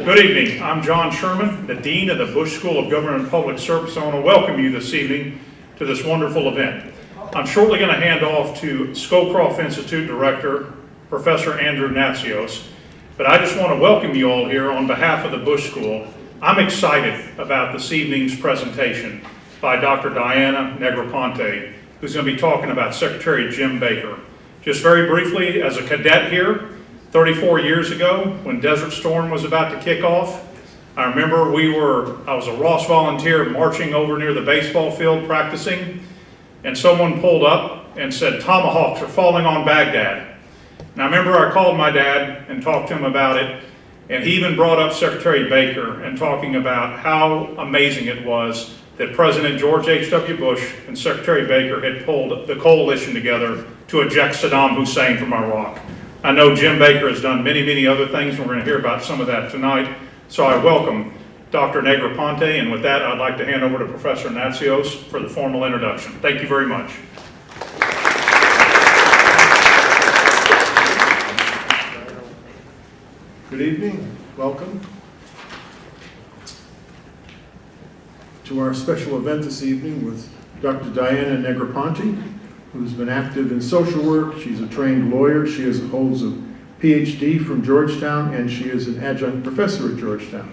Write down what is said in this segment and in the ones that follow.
Good evening. I'm John Sherman, the Dean of the Bush School of Government and Public Service. I want to welcome you this evening to this wonderful event. I'm shortly going to hand off to Scowcroft Institute Director, Professor Andrew Natsios, but I just want to welcome you all here on behalf of the Bush School. I'm excited about this evening's presentation by Dr. Diana Negroponte, who's going to be talking about Secretary Jim Baker. Just very briefly, as a cadet here, 34 years ago, when Desert Storm was about to kick off, I remember I was a Ross volunteer marching over near the baseball field practicing, and someone pulled up and said, "Tomahawks are falling on Baghdad." And I remember I called my dad and talked to him about it, and he even brought up Secretary Baker and talking about how amazing it was that President George H.W. Bush and Secretary Baker had pulled the coalition together to eject Saddam Hussein from Iraq. I know Jim Baker has done many, many other things, and we're going to hear about some of that tonight. So I welcome Dr. Negroponte, and with that, I'd like to hand over to Professor Natsios for the formal introduction. Thank you very much. Good evening. Welcome to our special event this evening with Dr. Diana Negroponte, who's been active in social work. She's a trained lawyer. She holds a PhD from Georgetown, and she is an adjunct professor at Georgetown.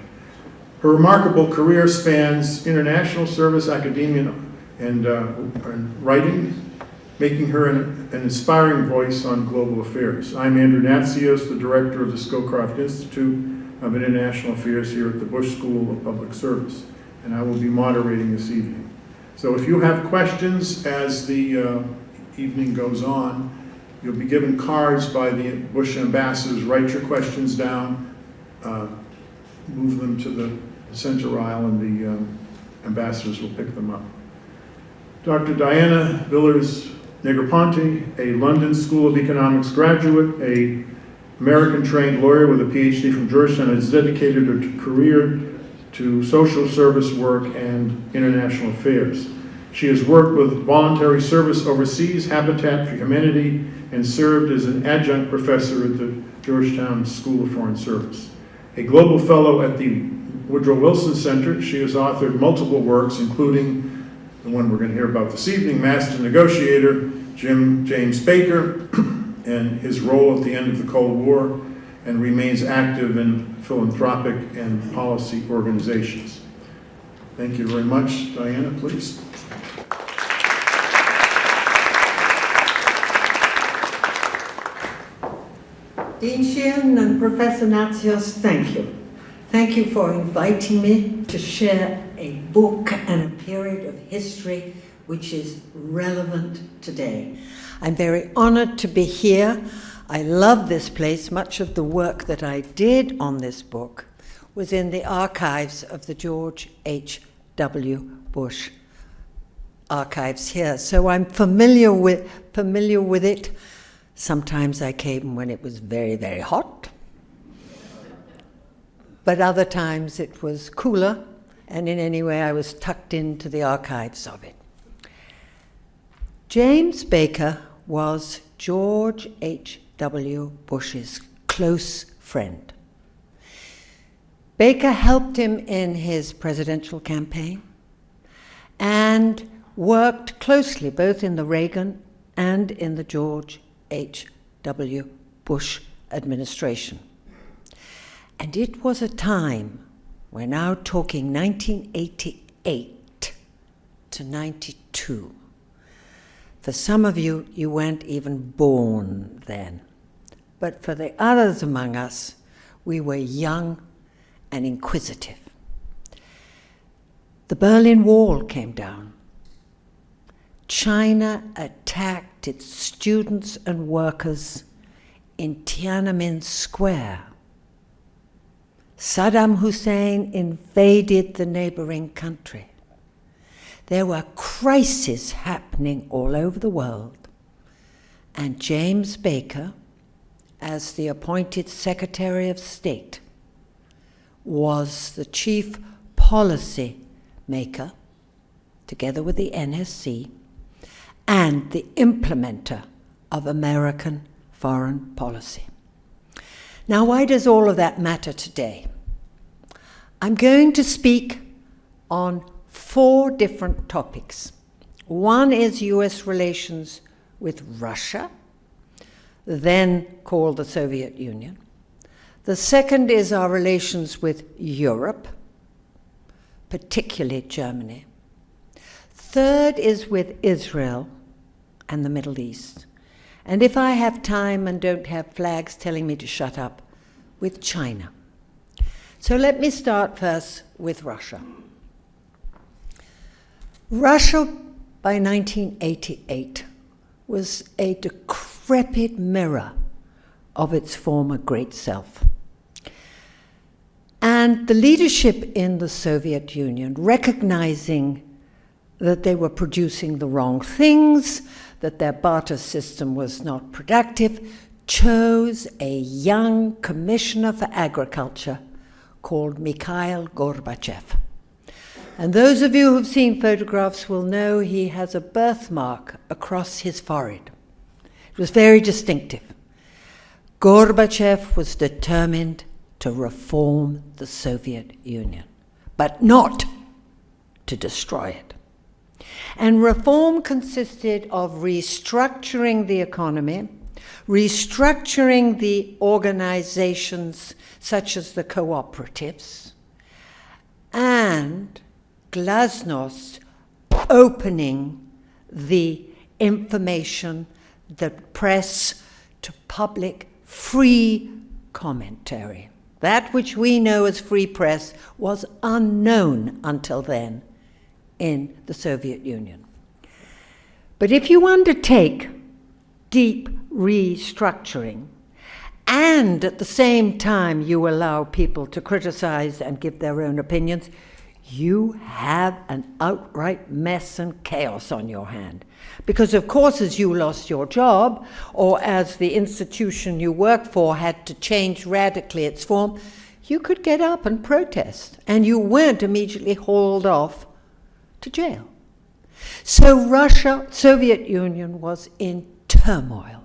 Her remarkable career spans international service, academia, and writing, making her an inspiring voice on global affairs. I'm Andrew Natsios, the director of the Scowcroft Institute of International Affairs here at the Bush School of Public Service, and I will be moderating this evening. So if you have questions as the evening goes on, you'll be given cards by the Bush ambassadors. Write your questions down, move them to the center aisle, and the ambassadors will pick them up. Dr. Diana Villers Negroponte, a London School of Economics graduate, a American-trained lawyer with a PhD from Georgetown, has dedicated her career to social service work and international affairs. She has worked with voluntary service overseas, Habitat for Humanity, and served as an adjunct professor at the Georgetown School of Foreign Service. A global fellow at the Woodrow Wilson Center, she has authored multiple works, including the one we're going to hear about this evening, Master Negotiator, James Baker, and his role at the end of the Cold War, and remains active in philanthropic and policy organizations. Thank you very much. Diana, please. Dean Sheehan and Professor Natsios, thank you. Thank you for inviting me to share a book and a period of history which is relevant today. I'm very honored to be here. I love this place. Much of the work that I did on this book was in the archives of the George H.W. Bush archives here. So I'm familiar with it. Sometimes I came when it was very, very hot, but other times it was cooler, and in any way I was tucked into the archives of it. James Baker was George H.W. Bush's close friend. Baker helped him in his presidential campaign and worked closely both in the Reagan and in the George H.W. Bush administration. And it was a time, we're now talking 1988 to 92. For some of you, you weren't even born then. But for the others among us, we were young and inquisitive. The Berlin Wall came down. China attacked its students and workers in Tiananmen Square. Saddam Hussein invaded the neighboring country. There were crises happening all over the world, and James Baker, as the appointed Secretary of State, was the chief policy maker, together with the NSC, and the implementer of American foreign policy. Now, why does all of that matter today? I'm going to speak on 4 different topics. One is US relations with Russia, then called the Soviet Union. The second is our relations with Europe, particularly Germany. Third is with Israel and the Middle East. And if I have time and don't have flags telling me to shut up, with China. So let me start first with Russia. Russia, by 1988, was a decrepit mirror of its former great self. And the leadership in the Soviet Union, recognizing that they were producing the wrong things, that their barter system was not productive, chose a young commissioner for agriculture called Mikhail Gorbachev. And those of you who've seen photographs will know he has a birthmark across his forehead. It was very distinctive. Gorbachev was determined to reform the Soviet Union, but not to destroy it. And reform consisted of restructuring the economy, restructuring the organizations such as the cooperatives, and glasnost, opening the information, the press, to public free commentary. That which we know as free press was unknown until then in the Soviet Union. But if you undertake deep restructuring, and at the same time you allow people to criticize and give their own opinions, you have an outright mess and chaos on your hand. Because of course, as you lost your job, or as the institution you work for had to change radically its form, you could get up and protest, and you weren't immediately hauled off to jail. So Russia, Soviet Union, was in turmoil.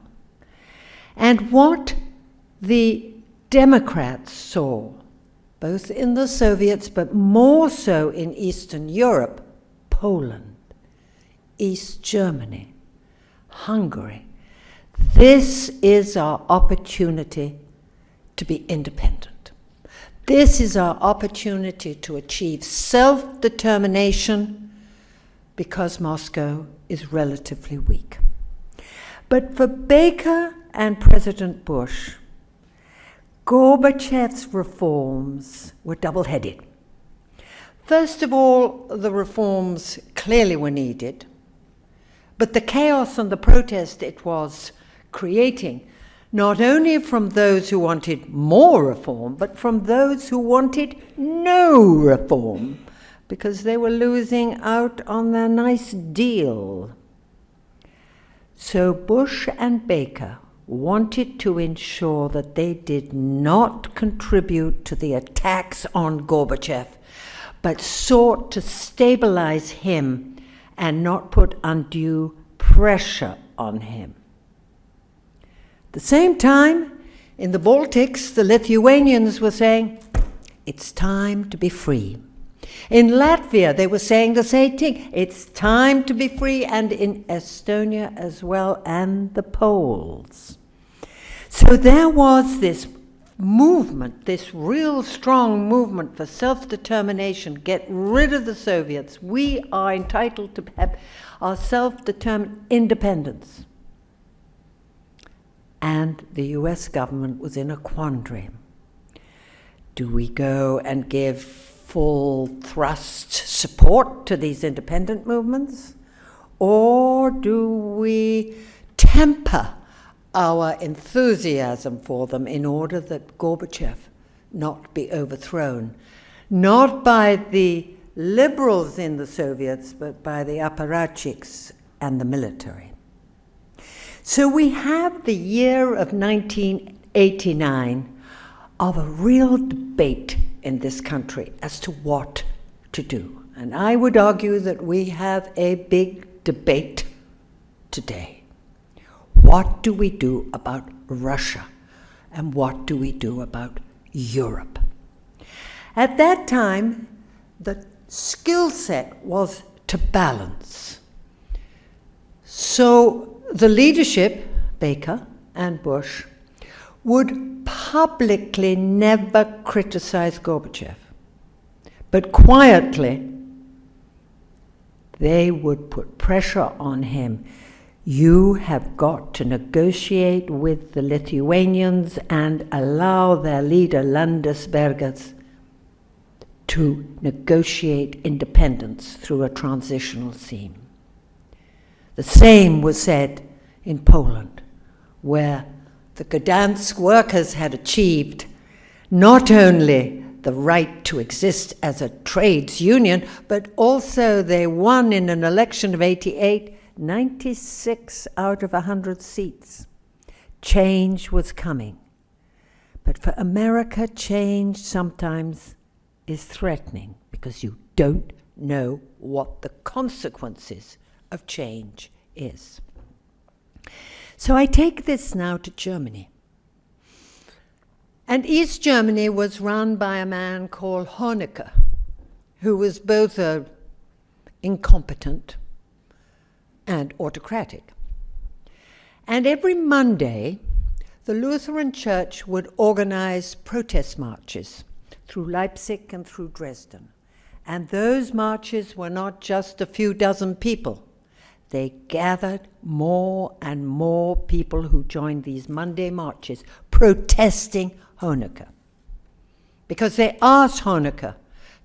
And what the Democrats saw, both in the Soviets, but more so in Eastern Europe, Poland, East Germany, Hungary, this is our opportunity to be independent. This is our opportunity to achieve self-determination because Moscow is relatively weak. But for Baker and President Bush, Gorbachev's reforms were double-headed. First of all, the reforms clearly were needed, but the chaos and the protest it was creating, not only from those who wanted more reform, but from those who wanted no reform, because they were losing out on their nice deal. So Bush and Baker wanted to ensure that they did not contribute to the attacks on Gorbachev, but sought to stabilize him and not put undue pressure on him. At the same time, in the Baltics, the Lithuanians were saying, it's time to be free. In Latvia, they were saying the same thing. It's time to be free, and in Estonia as well, and the Poles. So there was this movement, this real strong movement for self-determination. Get rid of the Soviets. We are entitled to have our self-determined independence. And the US government was in a quandary. Do we go and give full thrust support to these independent movements? Or do we temper our enthusiasm for them in order that Gorbachev not be overthrown, not by the liberals in the Soviets, but by the apparatchiks and the military? So we have the year of 1989 of a real debate in this country as to what to do. And I would argue that we have a big debate today. What do we do about Russia? And what do we do about Europe? At that time, the skill set was to balance. So the leadership, Baker and Bush, would publicly never criticize Gorbachev, but quietly they would put pressure on him. You have got to negotiate with the Lithuanians and allow their leader, Landsbergis, to negotiate independence through a transitional scheme. The same was said in Poland, where the Gdansk workers had achieved not only the right to exist as a trades union, but also they won in an election of 88, 96 out of 100 seats. Change was coming. But for America, change sometimes is threatening because you don't know what the consequences of change is. So I take this now to Germany. And East Germany was run by a man called Honecker, who was both incompetent and autocratic. And every Monday, the Lutheran Church would organize protest marches through Leipzig and through Dresden. And those marches were not just a few dozen people. They gathered more and more people who joined these Monday marches protesting Honecker. Because they asked Honecker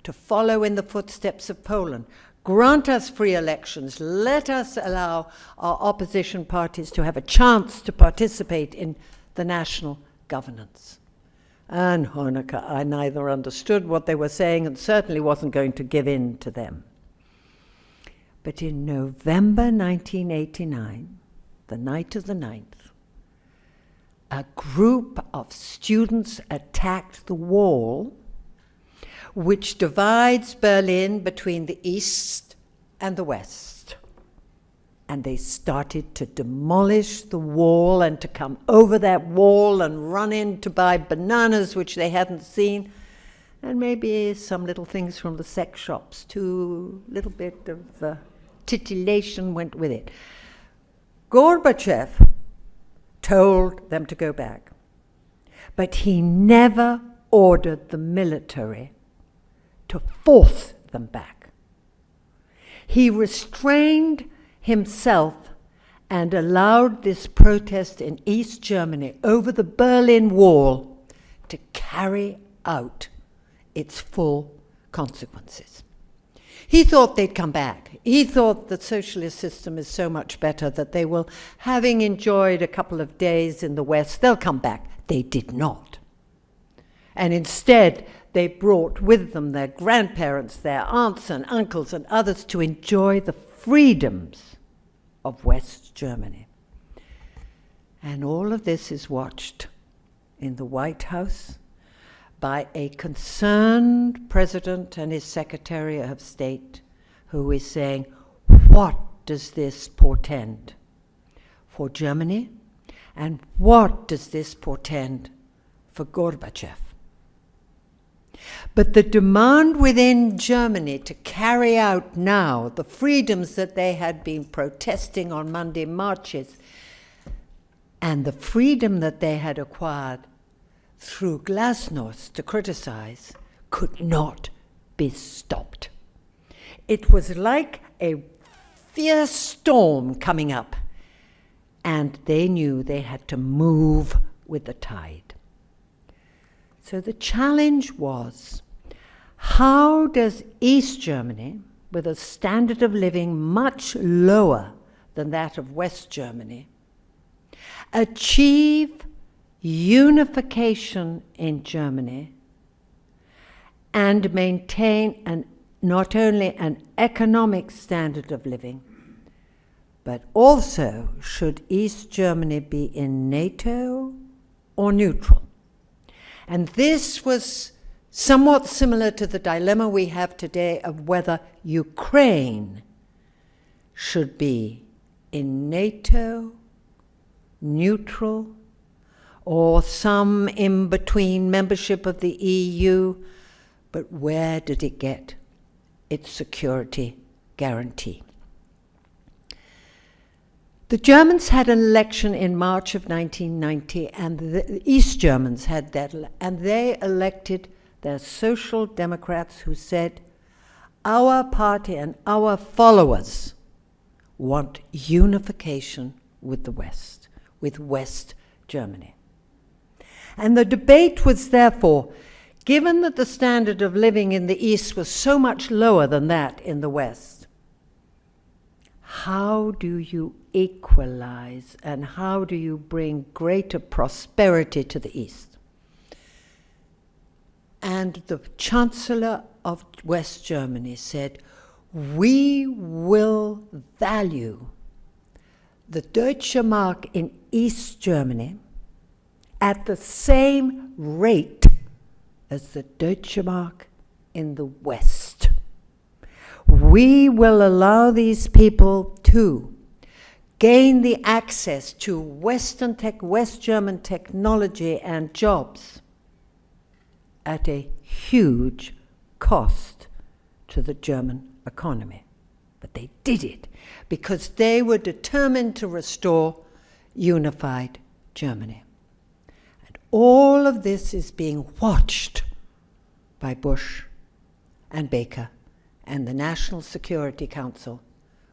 to follow in the footsteps of Poland, grant us free elections, let us allow our opposition parties to have a chance to participate in the national governance. And Honecker, I neither understood what they were saying and certainly wasn't going to give in to them. But in November 1989, the night of the 9th, a group of students attacked the wall which divides Berlin between the east and the west. And they started to demolish the wall and to come over that wall and run in to buy bananas, which they hadn't seen, and maybe some little things from the sex shops too. A little bit of titillation went with it. Gorbachev told them to go back, but he never ordered the military to force them back. He restrained himself and allowed this protest in East Germany over the Berlin Wall to carry out its full consequences. He thought they'd come back. He thought the socialist system is so much better that they will, having enjoyed a couple of days in the West, they'll come back. They did not. And instead, they brought with them their grandparents, their aunts and uncles and others to enjoy the freedoms of West Germany. And all of this is watched in the White House by a concerned president and his Secretary of State who is saying, what does this portend for Germany? And what does this portend for Gorbachev? But the demand within Germany to carry out now the freedoms that they had been protesting on Monday marches and the freedom that they had acquired through glasnost to criticize could not be stopped. It was like a fierce storm coming up, and they knew they had to move with the tide. So the challenge was, how does East Germany, with a standard of living much lower than that of West Germany, achieve unification in Germany and maintain not only an economic standard of living, but also should East Germany be in NATO or neutral? And this was somewhat similar to the dilemma we have today of whether Ukraine should be in NATO, neutral, or some in between membership of the EU, but where did it get its security guarantee? The Germans had an election in March of 1990, and the East Germans had that, and they elected their social democrats who said, our party and our followers want unification with the West, with West Germany. And the debate was therefore, given that the standard of living in the East was so much lower than that in the West, how do you equalize and how do you bring greater prosperity to the East? And the Chancellor of West Germany said, we will value the Deutsche Mark in East Germany at the same rate as the Deutsche Mark in the West. We will allow these people to gain the access to West German technology and jobs at a huge cost to the German economy. But they did it because they were determined to restore unified Germany. And all of this is being watched by Bush and Baker and the National Security Council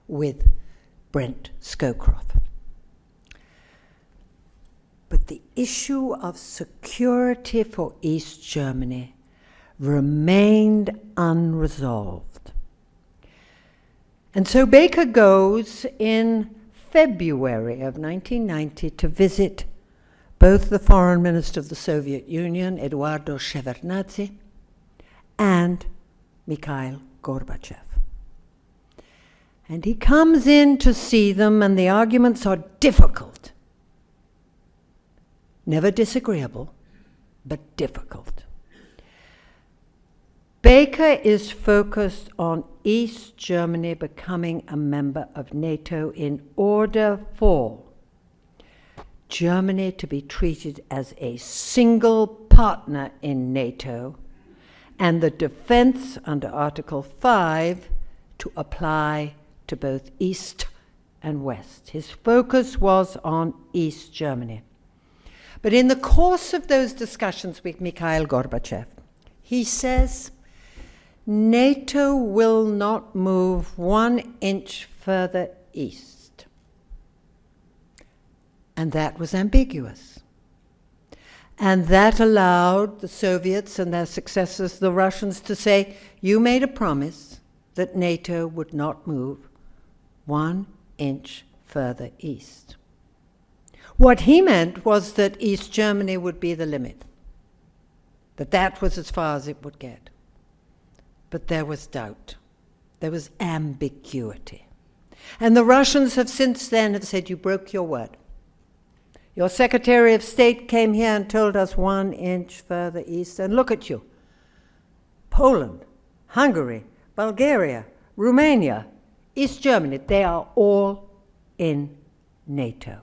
with Brent Scowcroft. But the issue of security for East Germany remained unresolved. And so Baker goes in February of 1990 to visit both the foreign minister of the Soviet Union, Eduardo Shevardnadze, and Mikhail Gorbachev. And he comes in to see them, and the arguments are difficult. Never disagreeable, but difficult. Baker is focused on East Germany becoming a member of NATO in order for Germany to be treated as a single partner in NATO, and the defense under Article 5 to apply to both East and West. His focus was on East Germany. But in the course of those discussions with Mikhail Gorbachev, he says, NATO will not move 1 inch further east. And that was ambiguous. And that allowed the Soviets and their successors, the Russians, to say, you made a promise that NATO would not move 1 inch further east. What he meant was that East Germany would be the limit, that was as far as it would get. But there was doubt. There was ambiguity. And the Russians have since then have said, you broke your word. Your Secretary of State came here and told us 1 inch further east, and look at you. Poland, Hungary, Bulgaria, Romania, East Germany, they are all in NATO.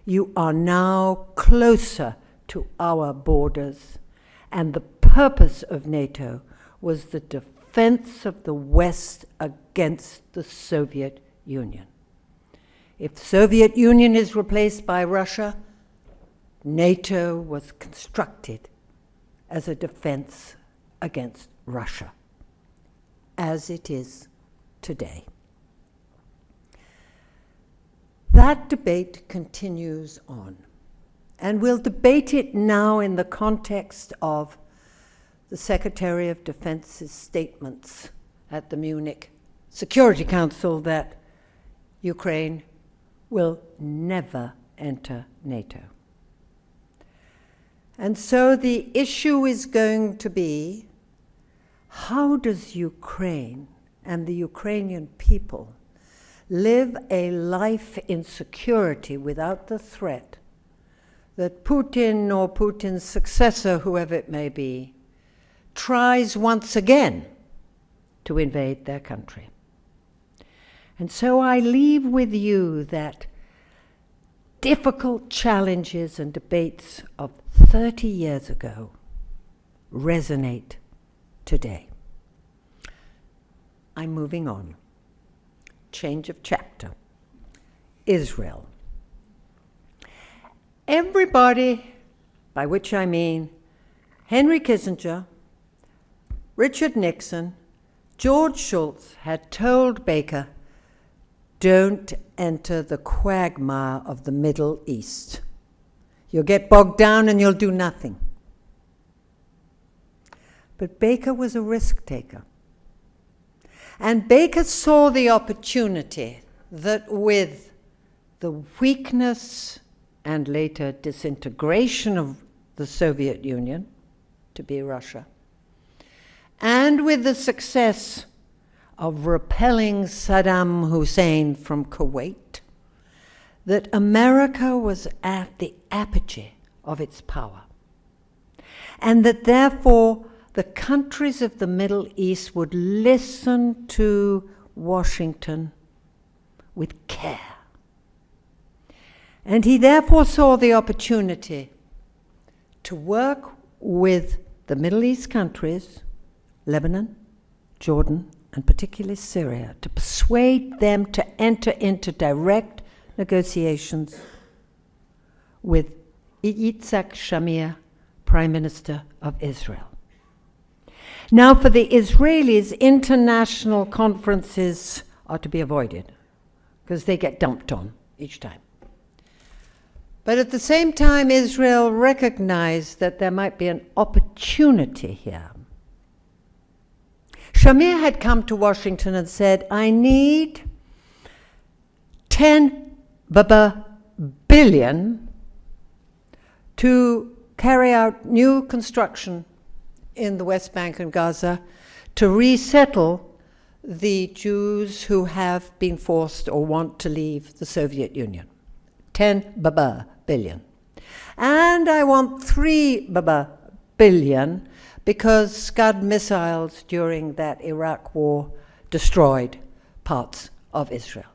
You are now closer to our borders, and the purpose of NATO was the defense of the West against the Soviet Union. If the Soviet Union is replaced by Russia, NATO was constructed as a defense against Russia, as it is today. That debate continues on, and we'll debate it now in the context of the Secretary of Defense's statements at the Munich Security Council that Ukraine will never enter NATO. And so the issue is going to be, how does Ukraine and the Ukrainian people live a life in security without the threat that Putin or Putin's successor, whoever it may be, tries once again to invade their country? And so I leave with you that difficult challenges and debates of 30 years ago resonate today. I'm moving on. Change of chapter. Israel. Everybody, by which I mean Henry Kissinger, Richard Nixon, George Shultz, had told Baker, don't enter the quagmire of the Middle East. You'll get bogged down and you'll do nothing. But Baker was a risk taker. And Baker saw the opportunity that with the weakness and later disintegration of the Soviet Union, to be Russia, and with the success of repelling Saddam Hussein from Kuwait, that America was at the apogee of its power, and that therefore the countries of the Middle East would listen to Washington with care. And he therefore saw the opportunity to work with the Middle East countries, Lebanon, Jordan, and particularly Syria, to persuade them to enter into direct negotiations with Yitzhak Shamir, Prime Minister of Israel. Now, for the Israelis, international conferences are to be avoided because they get dumped on each time. But at the same time, Israel recognized that there might be an opportunity here. Shamir had come to Washington and said, I need 10 billion to carry out new construction in the West Bank and Gaza to resettle the Jews who have been forced or want to leave the Soviet Union. 10 billion. And I want 3 billion because Scud missiles during that Iraq war destroyed parts of Israel.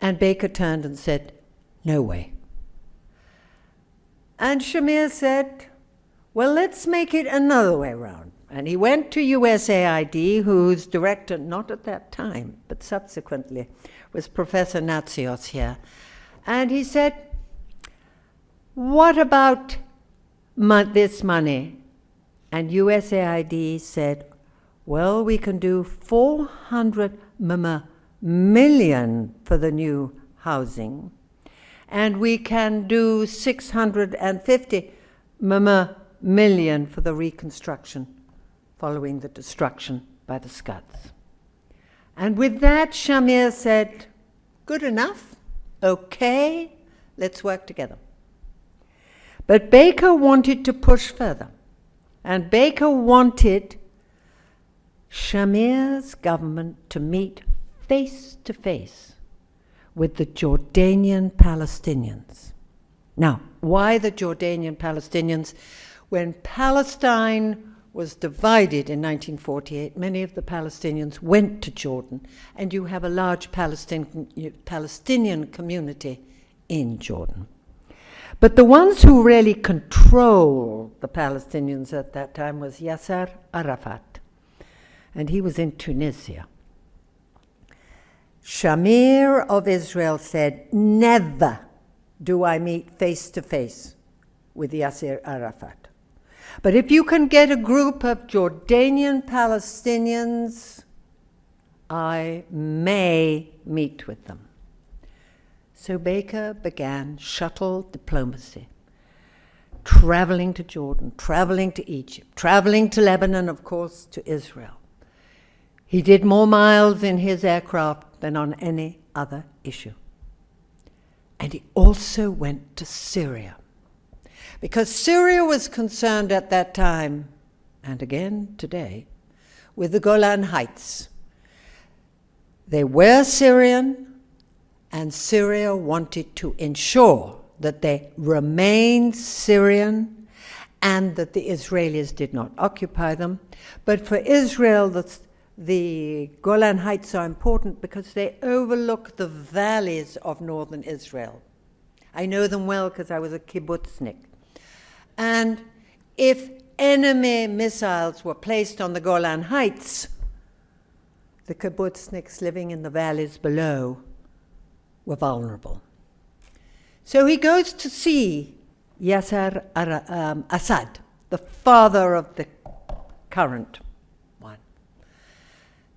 And Baker turned and said, no way. And Shamir said, well, let's make it another way around. And he went to USAID, whose director, not at that time, but subsequently, was Professor Natsios here. And he said, what about this money? And USAID said, well, we can do 400 million for the new housing, and we can do 650 million for the reconstruction following the destruction by the Scuds. And with that, Shamir said, good enough, okay, let's work together. But Baker wanted to push further, and Baker wanted Shamir's government to meet face to face with the Jordanian Palestinians. Now, why the Jordanian Palestinians? When Palestine was divided in 1948, many of the Palestinians went to Jordan, and you have a large Palestinian community in Jordan. But the ones who really controlled the Palestinians at that time was Yasser Arafat, and he was in Tunisia. Shamir of Israel said, never do I meet face to face with Yasser Arafat. But if you can get a group of Jordanian Palestinians, I may meet with them. So Baker began shuttle diplomacy, traveling to Jordan, traveling to Egypt, traveling to Lebanon, of course, to Israel. He did more miles in his aircraft than on any other issue. And he also went to Syria, because Syria was concerned at that time, and again today, with the Golan Heights. They were Syrian, and Syria wanted to ensure that they remained Syrian and that the Israelis did not occupy them. But for Israel, the Golan Heights are important because they overlook the valleys of northern Israel. I know them well because I was a kibbutznik. And if enemy missiles were placed on the Golan Heights, the kibbutzniks living in the valleys below were vulnerable. So he goes to see Yasser Assad, the father of the current one.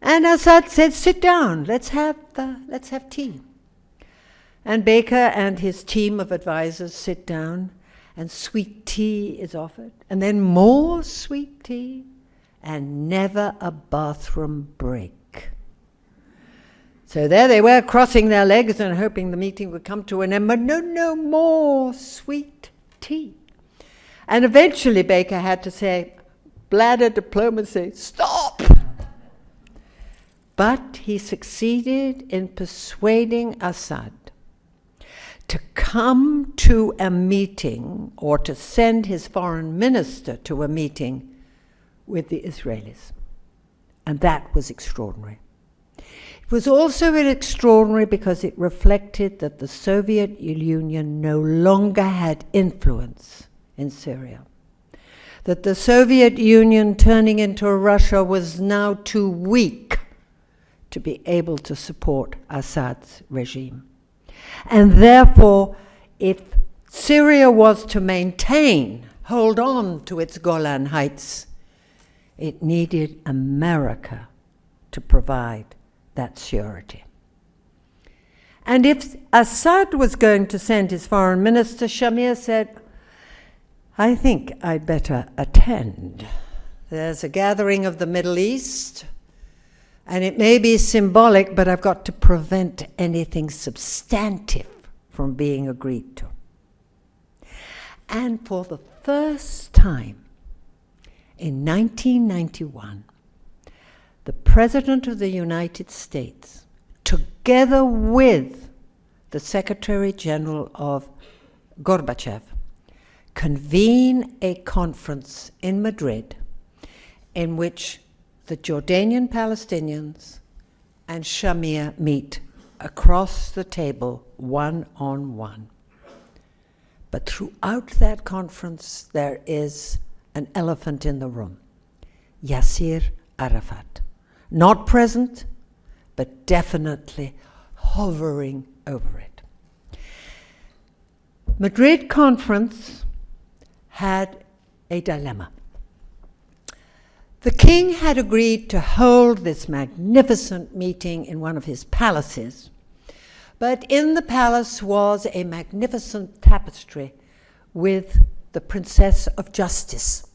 And Assad said, sit down, let's have tea. And Baker and his team of advisors sit down, and sweet tea is offered, and then more sweet tea, and never a bathroom break. So there they were, crossing their legs and hoping the meeting would come to an end, but no more sweet tea. And eventually Baker had to say, bladder diplomacy, stop! But he succeeded in persuading Assad to come to a meeting, or to send his foreign minister to a meeting with the Israelis. And that was extraordinary. It was also extraordinary because it reflected that the Soviet Union no longer had influence in Syria. That the Soviet Union turning into a Russia was now too weak to be able to support Assad's regime. And therefore, if Syria was to hold on to its Golan Heights, it needed America to provide that surety. And if Assad was going to send his foreign minister, Shamir said, I think I'd better attend. There's a gathering of the Middle East, and it may be symbolic, but I've got to prevent anything substantive from being agreed to. And for the first time in 1991, the President of the United States, together with the Secretary General of Gorbachev, convene a conference in Madrid in which the Jordanian Palestinians and Shamir meet across the table, one-on-one. But throughout that conference, there is an elephant in the room, Yasser Arafat. Not present, but definitely hovering over it. Madrid conference had a dilemma. The king had agreed to hold this magnificent meeting in one of his palaces, but in the palace was a magnificent tapestry with the Princess of Justice,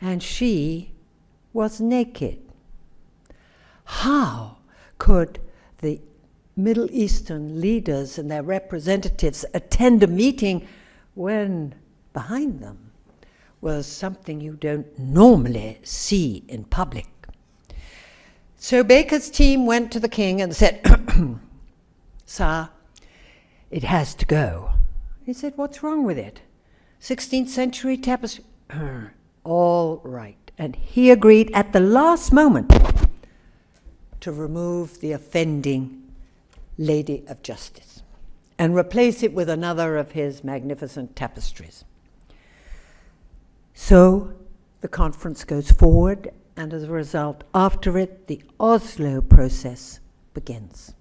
and she was naked. How could the Middle Eastern leaders and their representatives attend a meeting when behind them was something you don't normally see in public? So Baker's team went to the king and said, Sir, it has to go. He said, what's wrong with it? 16th century tapestry. All right. And he agreed at the last moment to remove the offending Lady of Justice and replace it with another of his magnificent tapestries. So the conference goes forward, and as a result, after it, the Oslo process begins.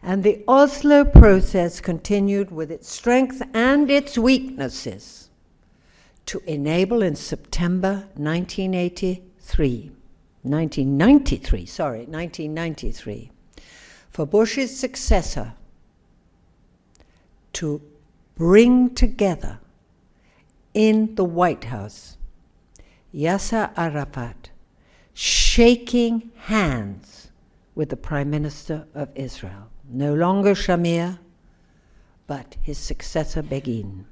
And the Oslo process continued with its strength and its weaknesses to enable in September 1993, for Bush's successor to bring together in the White House Yasser Arafat shaking hands with the Prime Minister of Israel. No longer Shamir, but his successor Begin.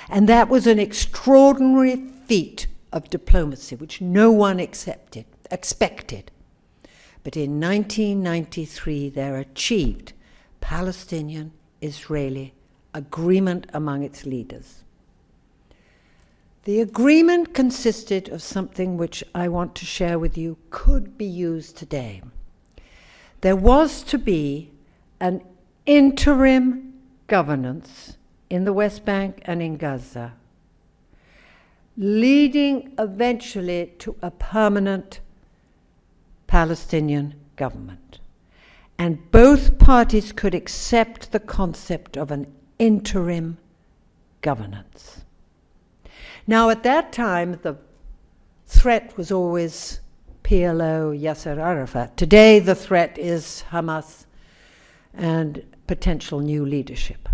And that was an extraordinary feat of diplomacy, which no one expected. But in 1993, there achieved Palestinian-Israeli agreement among its leaders. The agreement consisted of something which I want to share with you could be used today. There was to be an interim governance in the West Bank and in Gaza, leading eventually to a permanent Palestinian government. And both parties could accept the concept of an interim governance. Now, at that time, the threat was always PLO, Yasser Arafat. Today, the threat is Hamas and potential new leadership.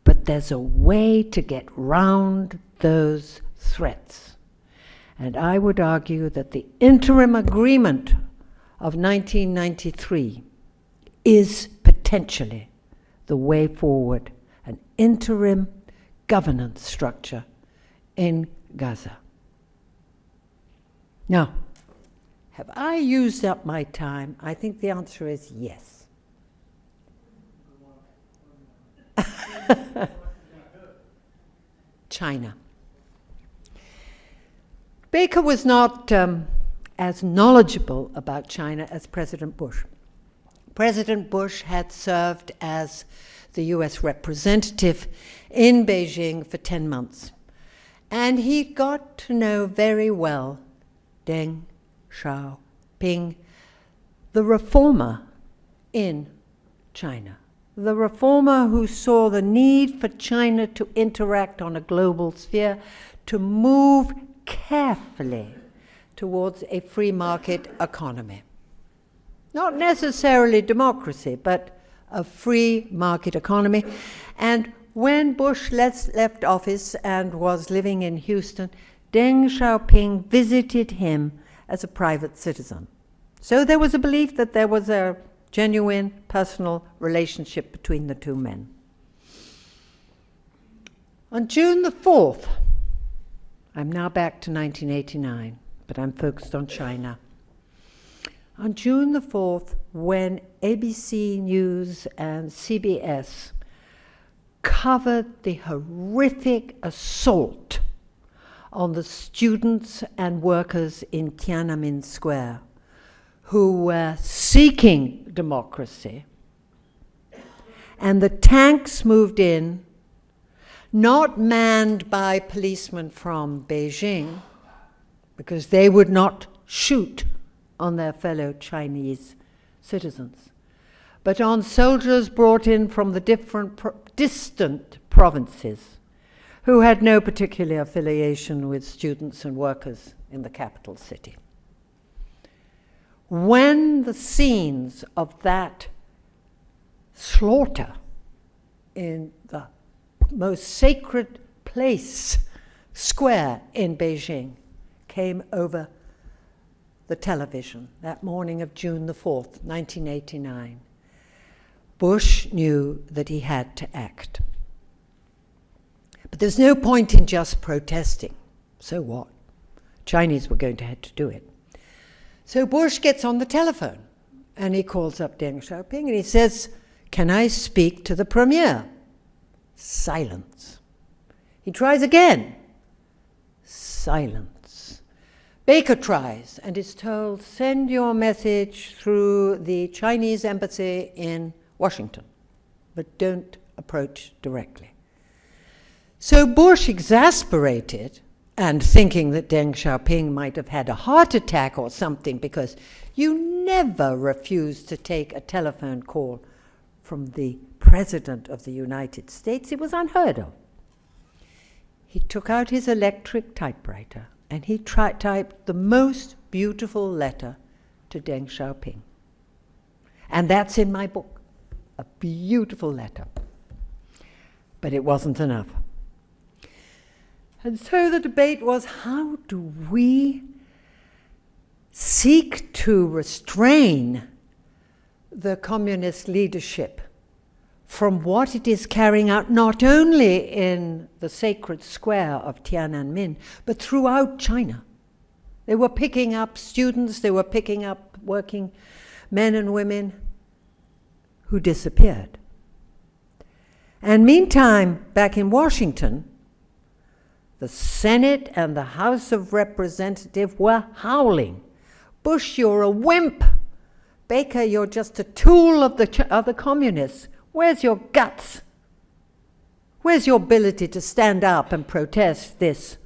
But there's a way to get round those threats. And I would argue that the interim agreement of 1993 is potentially the way forward, an interim governance structure in Gaza. Now, have I used up my time? I think the answer is yes. China. Baker was not as knowledgeable about China as President Bush. President Bush had served as the US representative in Beijing for 10 months. And he got to know very well Deng Xiaoping, the reformer in China. The reformer who saw the need for China to interact on a global sphere, to move carefully towards a free market economy. Not necessarily democracy, but a free market economy. And when Bush left office and was living in Houston, Deng Xiaoping visited him as a private citizen. So there was a belief that there was a genuine personal relationship between the two men. On June the 4th, I'm now back to 1989, but I'm focused on China. On June the 4th, when ABC News and CBS covered the horrific assault on the students and workers in Tiananmen Square who were seeking democracy, and the tanks moved in, not manned by policemen from Beijing, because they would not shoot on their fellow Chinese citizens, but on soldiers brought in from the distant provinces who had no particular affiliation with students and workers in the capital city. When the scenes of that slaughter in the most sacred place, square in Beijing, came over the television that morning of June the 4th, 1989, Bush knew that he had to act. But there's no point in just protesting. So what? Chinese were going to have to do it. So Bush gets on the telephone and he calls up Deng Xiaoping and he says, "Can I speak to the premier?" Silence. He tries again. Silence. Baker tries and is told, "Send your message through the Chinese embassy in Washington, but don't approach directly." So Bush, exasperated and thinking that Deng Xiaoping might have had a heart attack or something, because you never refuse to take a telephone call from the President of the United States. It was unheard of. He took out his electric typewriter and he typed the most beautiful letter to Deng Xiaoping. And that's in my book, a beautiful letter. But it wasn't enough. And so the debate was, how do we seek to restrain the communist leadership from what it is carrying out, not only in the sacred square of Tiananmen, but throughout China? They were picking up students, they were picking up working men and women who disappeared. And meantime, back in Washington, the Senate and the House of Representatives were howling. "Bush, you're a wimp. Baker, you're just a tool of the communists. Where's your guts? Where's your ability to stand up and protest this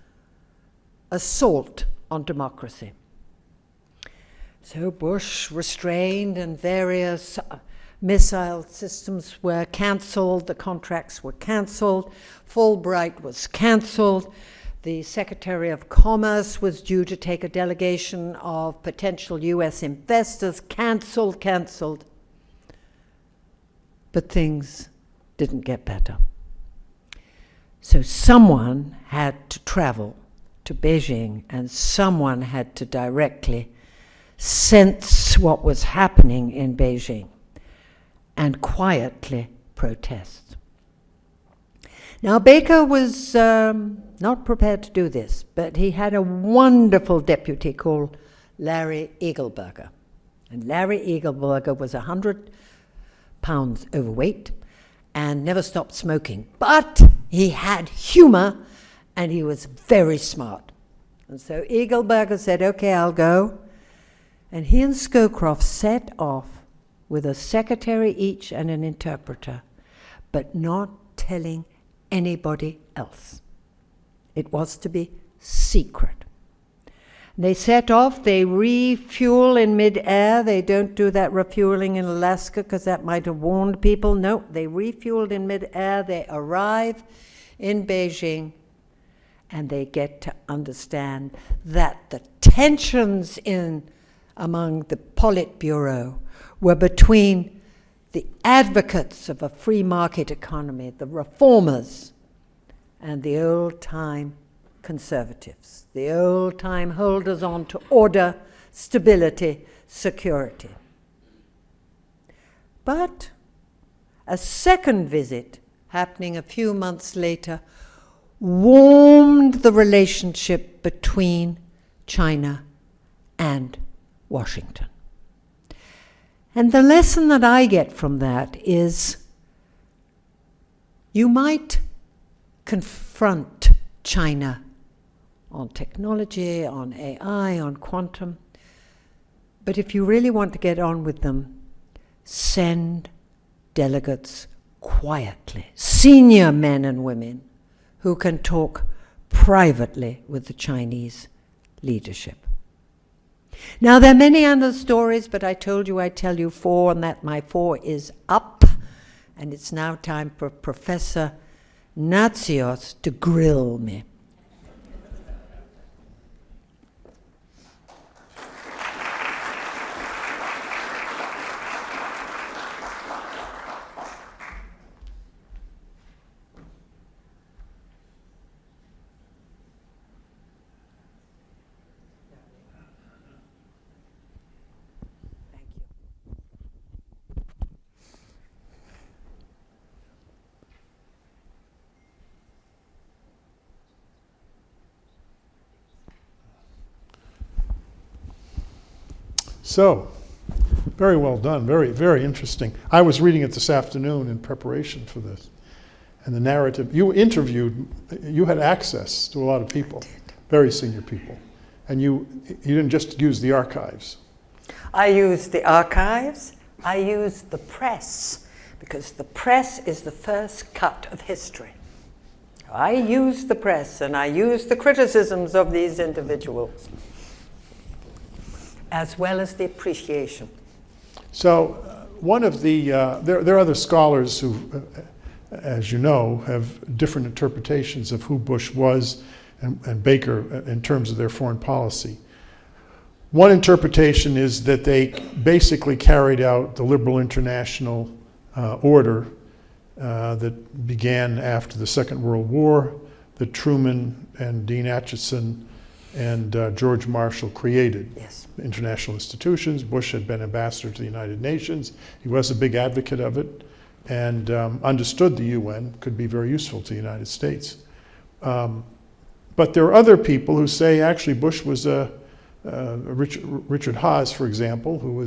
assault on democracy. So Bush restrained and various missile systems were cancelled, the contracts were cancelled, Fulbright was cancelled, the Secretary of Commerce was due to take a delegation of potential US investors, cancelled. But things didn't get better. So someone had to travel to Beijing and someone had to directly sense what was happening in Beijing and quietly protest. Now, Baker was not prepared to do this, but he had a wonderful deputy called Larry Eagleburger. And Larry Eagleburger was 100 pounds overweight and never stopped smoking. But he had humor and he was very smart. And so Eagleburger said, okay, I'll go. And he and Scowcroft set off with a secretary each and an interpreter, but not telling anybody else. It was to be secret. They set off, they refuel in mid-air. They don't do that refueling in Alaska because that might have warned people. No, they refueled in mid-air. They arrive in Beijing and they get to understand that the tensions among the Politburo were between the advocates of a free market economy, the reformers, and the old-time conservatives, the old-time holders on to order, stability, security. But a second visit, happening a few months later, warmed the relationship between China and Washington. And the lesson that I get from that is you might confront China on technology, on AI, on quantum, but if you really want to get on with them, send delegates quietly, senior men and women who can talk privately with the Chinese leadership. Now, there are many other stories, but I told you I'd tell you 4, and that my 4 is up. And it's now time for Professor Natsios to grill me. So, very well done, very, very interesting. I was reading it this afternoon in preparation for this. And the narrative, you had access to a lot of people, very senior people. And you didn't just use the archives. I used the archives, I used the press, because the press is the first cut of history. I used the press and I used the criticisms of these individuals, as well as the appreciation. So one of the, there are other scholars who, as you know, have different interpretations of who Bush was and Baker in terms of their foreign policy. One interpretation is that they basically carried out the liberal international order that began after the Second World War, that Truman and Dean Acheson and George Marshall created. Yes. International institutions. Bush had been ambassador to the United Nations. He was a big advocate of it and understood the UN could be very useful to the United States. But there are other people who say actually Bush was Richard Haas, for example, who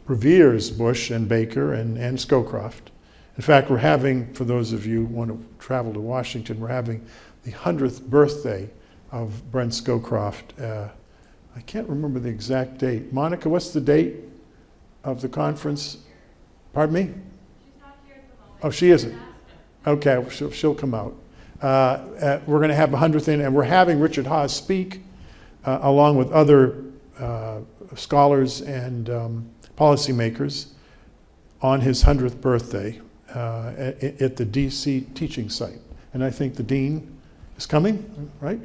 reveres Bush and Baker and Scowcroft. In fact, we're having, for those of you who want to travel to Washington, we're having the 100th birthday of Brent Scowcroft. I can't remember the exact date. Monica, what's the date of the conference? Pardon me? She's not here at the moment. Oh, she isn't? Okay, she'll come out. We're going to have 100th thing, and we're having Richard Haas speak along with other scholars and policymakers on his 100th birthday at the DC teaching site. And I think the dean is coming, right?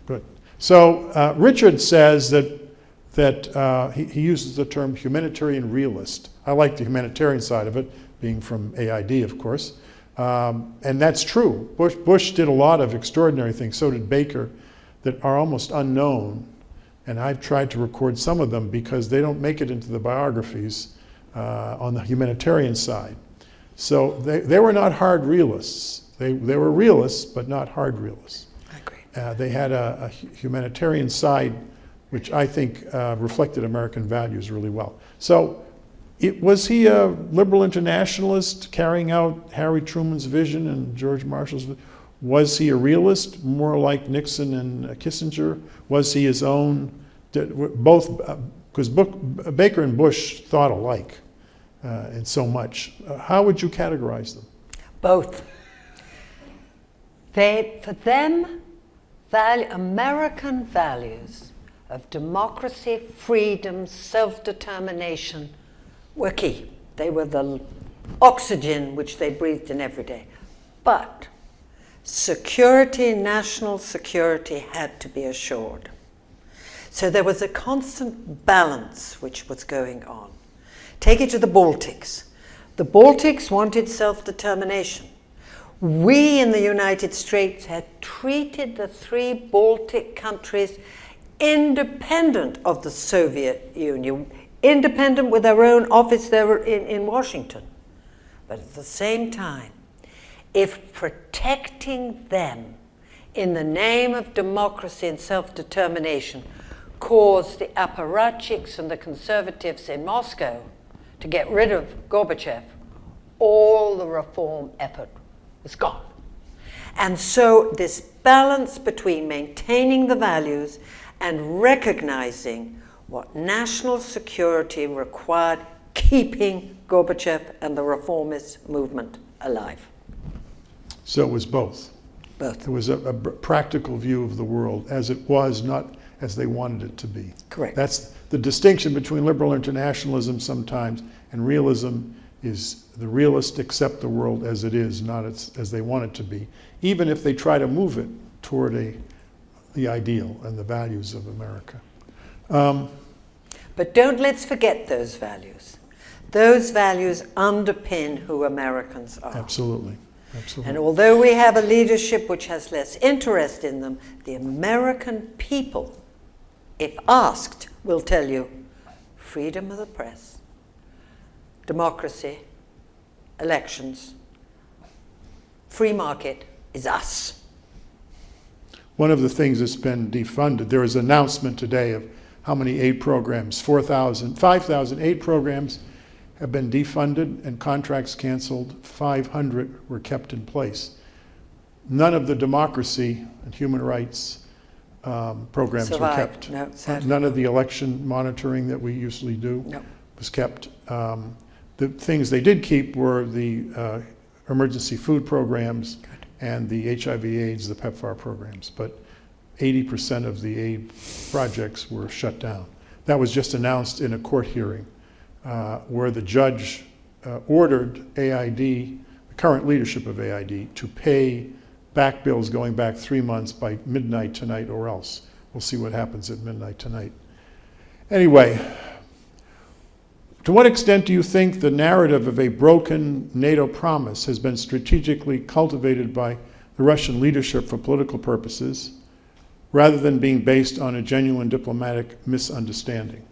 Good. So Richard says that he uses the term humanitarian realist. I like the humanitarian side of it, being from AID, of course. And that's true. Bush did a lot of extraordinary things, so did Baker, that are almost unknown. And I've tried to record some of them because they don't make it into the biographies on the humanitarian side. So they were not hard realists. They were realists, but not hard realists. I agree. They had a humanitarian side, which I think reflected American values really well. So was he a liberal internationalist carrying out Harry Truman's vision and George Marshall's vision? Was he a realist, more like Nixon and Kissinger? Was he his own? Both, because Baker and Bush thought alike in so much. How would you categorize them? Both. For them, American values of democracy, freedom, self-determination were key. They were the oxygen which they breathed in every day. But security, national security, had to be assured. So there was a constant balance which was going on. Take it to the Baltics. The Baltics wanted self-determination. We in the United States had treated the 3 Baltic countries independent of the Soviet Union, independent with their own office there in Washington. But at the same time, if protecting them in the name of democracy and self-determination caused the apparatchiks and the conservatives in Moscow to get rid of Gorbachev, all the reform effort was gone. And so this balance between maintaining the values and recognizing what national security required, keeping Gorbachev and the reformist movement alive. So it was both. Both. It was a practical view of the world as it was, not as they wanted it to be. Correct. That's the distinction between liberal internationalism sometimes and realism. Is the realists accept the world as it is, not as they want it to be, even if they try to move it toward the ideal and the values of America. But let's forget those values. Those values underpin who Americans are. Absolutely. Absolutely. And although we have a leadership which has less interest in them, the American people, if asked, will tell you freedom of the press, democracy, elections, free market is us. One of the things that's been defunded, there was an announcement today of how many aid programs, 5,000 aid programs have been defunded and contracts canceled, 500 were kept in place. None of the democracy and human rights programs were kept. No, sadly. None of the election monitoring that we usually do was kept. The things they did keep were the emergency food programs and the HIV/AIDS, the PEPFAR programs, but 80% of the aid projects were shut down. That was just announced in a court hearing where the judge ordered AID, the current leadership of AID, to pay back bills going back 3 months by midnight tonight or else. We'll see what happens at midnight tonight. Anyway, to what extent do you think the narrative of a broken NATO promise has been strategically cultivated by the Russian leadership for political purposes, rather than being based on a genuine diplomatic misunderstanding?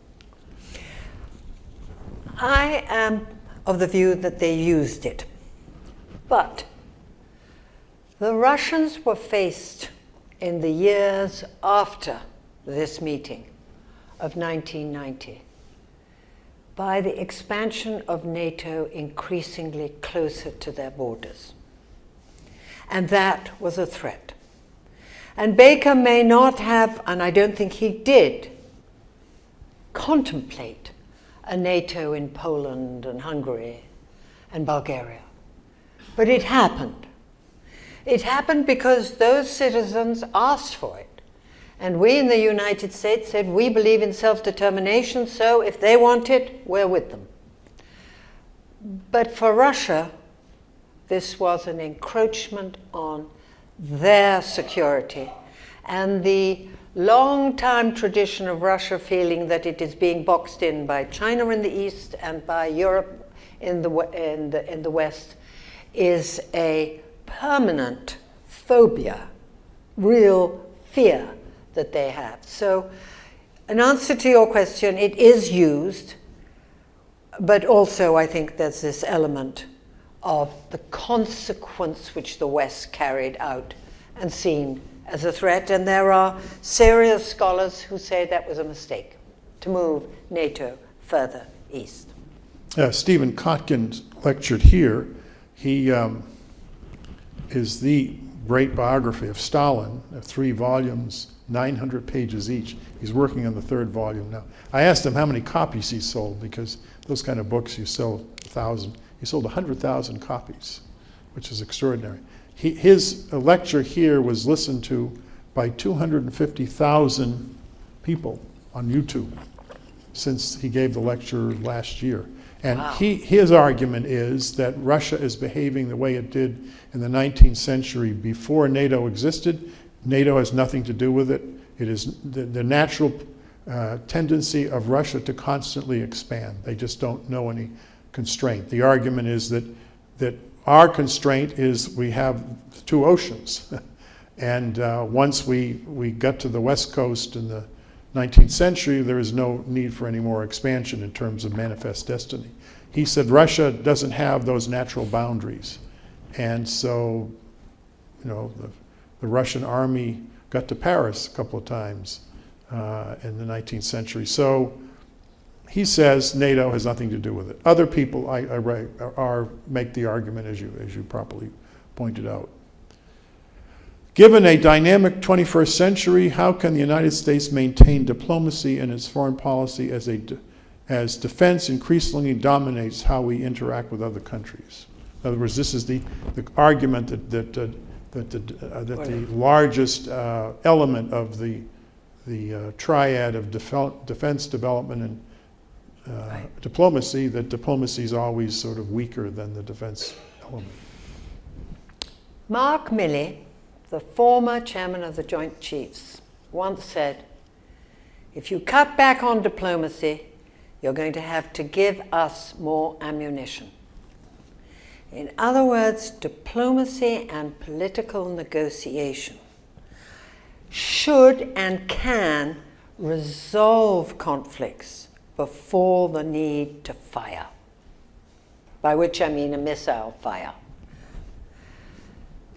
I am of the view that they used it. But the Russians were faced in the years after this meeting of 1990 by the expansion of NATO increasingly closer to their borders. And that was a threat. And Baker may not have, and I don't think he did, contemplate a NATO in Poland and Hungary and Bulgaria. But it happened. It happened because those citizens asked for it. And we in the United States said, we believe in self-determination, so if they want it, we're with them. But for Russia, this was an encroachment on their security. And the long-time tradition of Russia feeling that it is being boxed in by China in the East and by Europe in the West is a permanent phobia, real fear that they have. So, in answer to your question, it is used, but also I think there's this element of the consequence which the West carried out and seen as a threat. And there are serious scholars who say that was a mistake to move NATO further east. Stephen Kotkin lectured here. He is the great biography of Stalin, 3 volumes, 900 pages each. He's working on the 3rd volume now. I asked him how many copies he sold, because those kind of books you sell 1,000. He sold 100,000 copies, which is extraordinary. His lecture here was listened to by 250,000 people on YouTube since he gave the lecture last year. And wow. His argument is that Russia is behaving the way it did in the 19th century before NATO existed. NATO has nothing to do with it. It is the natural tendency of Russia to constantly expand. They just don't know any constraint. The argument is that our constraint is we have 2 oceans. And once we got to the West Coast in the 19th century, there is no need for any more expansion in terms of manifest destiny. He said Russia doesn't have those natural boundaries. And so, the Russian army got to Paris a couple of times in the 19th century. So he says NATO has nothing to do with it. Other people make the argument as you properly pointed out. Given a dynamic 21st century, how can the United States maintain diplomacy in its foreign policy as defense increasingly dominates how we interact with other countries? In other words, this is the argument that the largest element of the triad of defense, development, and diplomacy, that diplomacy is always sort of weaker than the defense element. Mark Milley, the former chairman of the Joint Chiefs, once said, if you cut back on diplomacy, you're going to have to give us more ammunition. In other words, diplomacy and political negotiation should and can resolve conflicts before the need to fire, by which I mean a missile fire.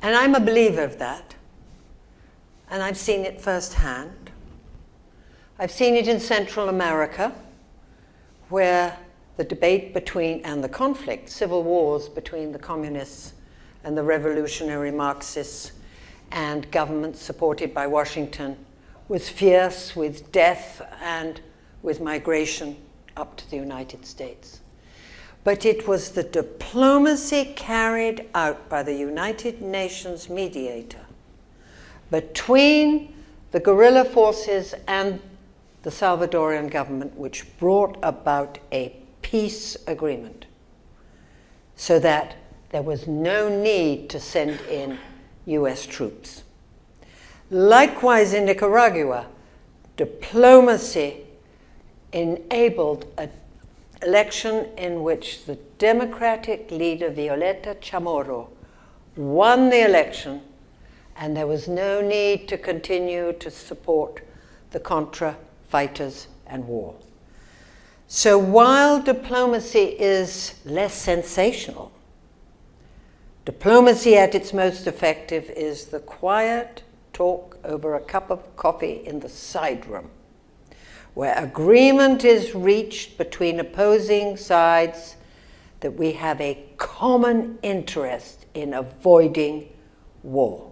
And I'm a believer of that, and I've seen it firsthand. I've seen it in Central America, where the debate and the conflict, civil wars between the communists and the revolutionary Marxists and governments supported by Washington was fierce, with death and with migration up to the United States. But it was the diplomacy carried out by the United Nations mediator between the guerrilla forces and the Salvadorian government which brought about a peace agreement, so that there was no need to send in US troops. Likewise in Nicaragua, diplomacy enabled an election in which the Democratic leader Violeta Chamorro won the election, and there was no need to continue to support the Contra fighters and war. So while diplomacy is less sensational, diplomacy at its most effective is the quiet talk over a cup of coffee in the side room, where agreement is reached between opposing sides that we have a common interest in avoiding war.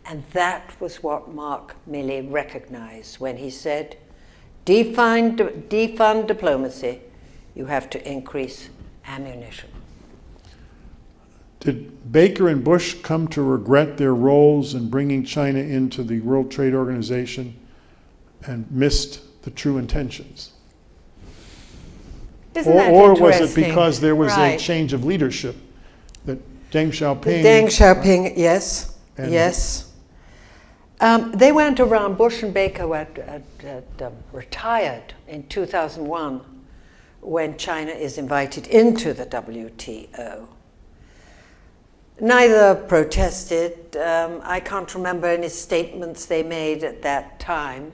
And that was what Mark Milley recognized when he said, defund diplomacy, you have to increase ammunition. Did Baker and Bush come to regret their roles in bringing China into the World Trade Organization and missed the true intentions? Isn't that Or was it interesting? because there was a Right. change of leadership that Deng Xiaoping... Deng Xiaoping, yes, and- yes. They went around, Bush and Baker had retired in 2001 when China is invited into the WTO. Neither protested. I can't remember any statements they made at that time.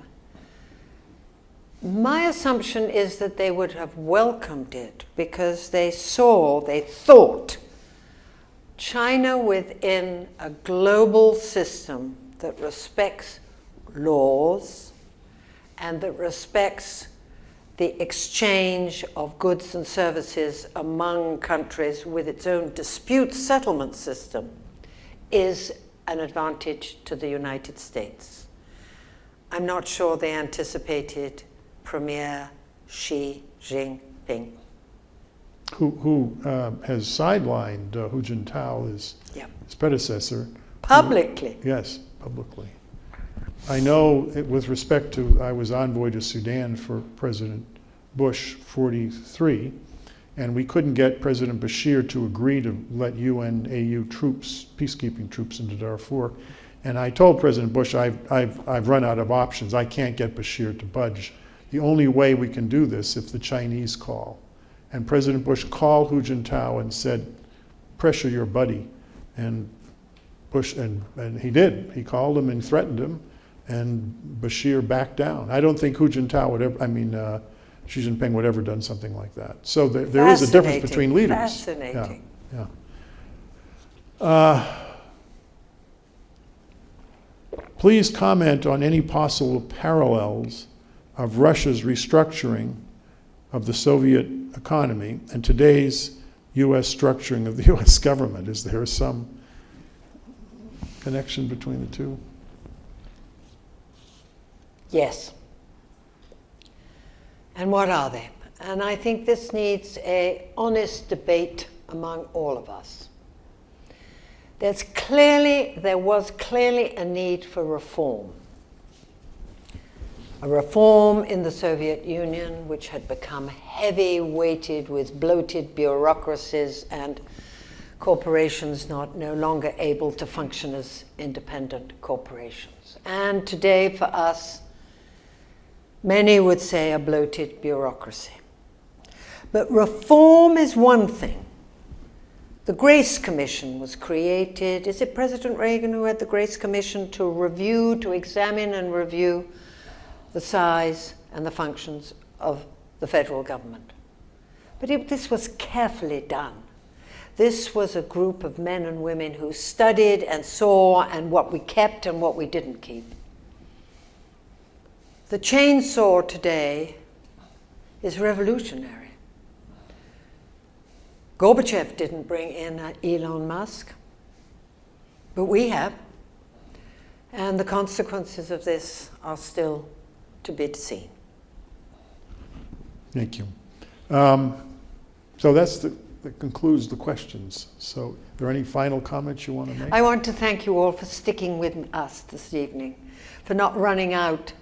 My assumption is that they would have welcomed it because they thought China within a global system that respects laws and that respects the exchange of goods and services among countries with its own dispute settlement system is an advantage to the United States. I'm not sure they anticipated Premier Xi Jinping. Who has sidelined Hu Jintao, his predecessor. Publicly. Yes, publicly. I know with respect to, I was envoy to Sudan for President Bush 43, and we couldn't get President Bashir to agree to let UNAU troops, peacekeeping troops into Darfur. And I told President Bush, I've run out of options. I can't get Bashir to budge. The only way we can do this if the Chinese call. And President Bush called Hu Jintao and said, pressure your buddy. And Bush, and he did. He called him and threatened him, and Bashir backed down. I don't think Hu Jintao would ever, Xi Jinping would ever done something like that. So there is a difference between leaders. Fascinating. Yeah. Please comment on any possible parallels of Russia's restructuring of the Soviet economy and today's U.S. structuring of the U.S. government. Is there some connection between the two? Yes. And what are they? And I think this needs an honest debate among all of us. There was clearly a need for reform. A reform in the Soviet Union, which had become heavy-weighted with bloated bureaucracies and corporations no longer able to function as independent corporations. And today, for us, many would say a bloated bureaucracy. But reform is one thing. The Grace Commission was created. Is it President Reagan who had the Grace Commission to examine and review the size and the functions of the federal government? But this was carefully done. This was a group of men and women who studied and saw and what we kept and what we didn't keep. The chainsaw today is revolutionary. Gorbachev didn't bring in Elon Musk, but we have. And the consequences of this are still to be seen. Thank you. So that concludes the questions. So are there any final comments you want to make? I want to thank you all for sticking with us this evening, for not running out,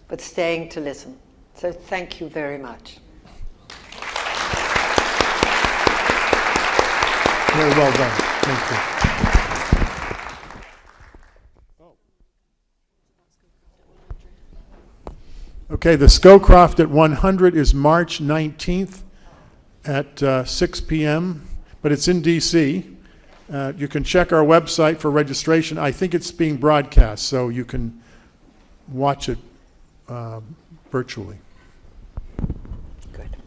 but staying to listen. So thank you very much. Very well done. Thank you. Okay, the Scowcroft at 100 is March 19th at 6 p.m., but it's in D.C. You can check our website for registration. I think it's being broadcast, so you can watch it virtually. Good.